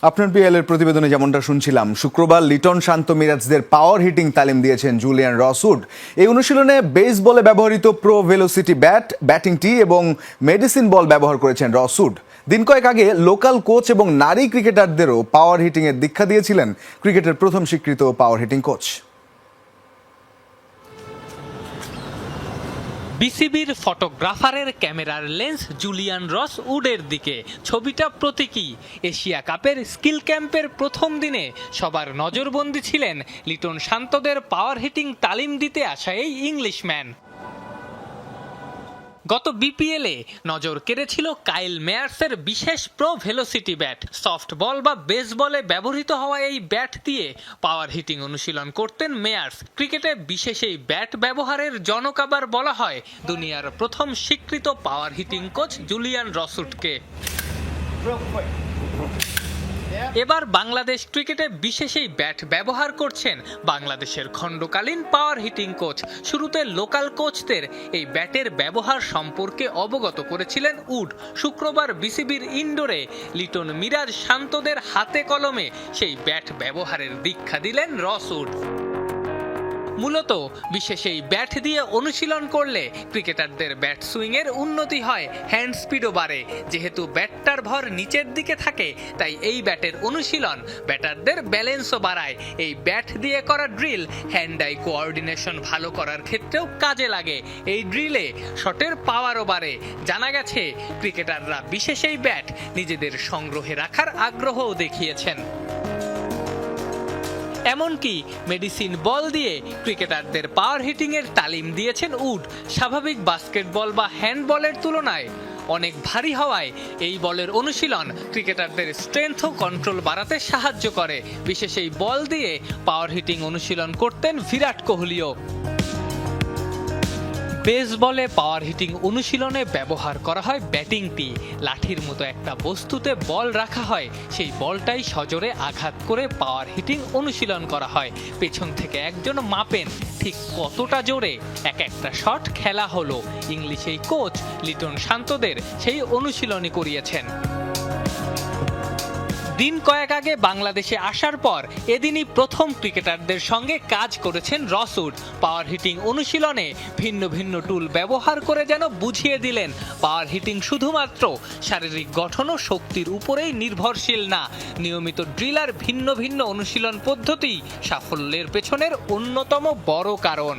আপনার পিএলের প্রতিবেদনে যেমনটা শুনছিলাম, শুক্রবার লিটন শান্ত মিরাজদের পাওয়ার হিটিং তালিম দিয়েছেন জুলিয়ান রসউড। এই অনুশীলনে বেস বলে ব্যবহৃত প্রো ভেলোসিটি ব্যাটিং টি এবং মেডিসিন বল ব্যবহার করেছেন রসউড। দিন কয়েক আগে লোকাল কোচ এবং নারী ক্রিকেটারদেরও পাওয়ার হিটিং এর দীক্ষা দিয়েছিলেন ক্রিকেটের প্রথম স্বীকৃত পাওয়ার হিটিং কোচ। বিসিবির ফটোগ্রাফারের ক্যামেরার লেন্স জুলিয়ান রসউডের দিকে। ছবিটা প্রতীকী। এশিয়া কাপের স্কিল ক্যাম্পের প্রথম দিনে সবার নজরবন্দি ছিলেন লিটন শান্তদের পাওয়ার হিটিং তালিম দিতে আসা এই ইংলিশম্যান। গত বিপিএলে নজর কেড়েছিল কাইল মেয়ার্সের বিশেষ প্রো ভেলোসিটি ব্যাট। সফট বল বা বেস বলে ব্যবহৃত হওয়া এই ব্যাট দিয়ে পাওয়ার হিটিং অনুশীলন করতেন মেয়ার্স। ক্রিকেটে বিশেষ এই ব্যাট ব্যবহারের জনক আবার বলা হয় দুনিয়ার প্রথম স্বীকৃত পাওয়ার হিটিং কোচ জুলিয়ান রসউডকে। এবার বাংলাদেশ ক্রিকেটে বিশেষ এই ব্যাট ব্যবহার করছেন বাংলাদেশের খণ্ডকালীন পাওয়ার হিটিং কোচ। শুরুতে লোকাল কোচদের এই ব্যাটের ব্যবহার সম্পর্কে অবগত করেছিলেন উড। শুক্রবার বিসিবির ইনডোরে লিটন মিরাজ শান্তদের হাতে কলমে সেই ব্যাট ব্যবহারের দীক্ষা দিলেন রসউড। মূলত বিশেষ এই ব্যাট দিয়ে অনুশীলন করলে ক্রিকেটারদের ব্যাট সুইংয়ের উন্নতি হয়, হ্যান্ড স্পিডও বাড়ে। যেহেতু ব্যাটটার ভর নিচের দিকে থাকে তাই এই ব্যাটের অনুশীলন ব্যাটারদের ব্যালেন্সও বাড়ায়। এই ব্যাট দিয়ে করা ড্রিল হ্যান্ড আই কোঅর্ডিনেশন ভালো করার ক্ষেত্রেও কাজে লাগে। এই ড্রিলে শটের পাওয়ারও বাড়ে। জানা গেছে ক্রিকেটাররা বিশেষ এই ব্যাট নিজেদের সংগ্রহে রাখার আগ্রহও দেখিয়েছেন। এমনকি মেডিসিন বল দিয়ে ক্রিকেটারদের পাওয়ার হিটিং এর তালিম দিয়েছেন উড। স্বাভাবিক বাস্কেটবল বা হ্যান্ডবলের তুলনায় অনেক ভারী হওয়ায় এই বলের অনুশীলন ক্রিকেটারদের স্ট্রেংথ ও কন্ট্রোল বাড়াতে সাহায্য করে। বিশেষ এই বল দিয়ে পাওয়ার হিটিং অনুশীলন করতেন বিরাট কোহলিও। বেস বলে পাওয়ার হিটিং অনুশীলনে ব্যবহার করা হয় ব্যাটিং টি। লাঠির মতো একটা বস্তুতে বল রাখা হয়, সেই বলটাই সজোরে আঘাত করে পাওয়ার হিটিং অনুশীলন করা হয়। পেছন থেকে একজন মাপেন ঠিক কতটা জোরে এক একটা শট খেলা হলো। ইংলিশ এই কোচ লিটন শান্তদের সেই অনুশীলনই করিয়েছেন। দিন কয়েক আগে বাংলাদেশে আসার পর এদিনই প্রথম ক্রিকেটারদের সঙ্গে কাজ করেছেন রসউড। পাওয়ার হিটিং অনুশীলনে ভিন্ন ভিন্ন টুল ব্যবহার করে যেন বুঝিয়ে দিলেন পাওয়ার হিটিং শুধুমাত্র শারীরিক গঠন ও শক্তির উপরেই নির্ভরশীল না, নিয়মিত ড্রিলার ভিন্ন ভিন্ন অনুশীলন পদ্ধতি সাফল্যের পেছনের অন্যতম বড় কারণ।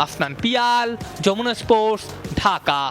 আফনান পিয়াল, যমুনা স্পোর্টস, ঢাকা।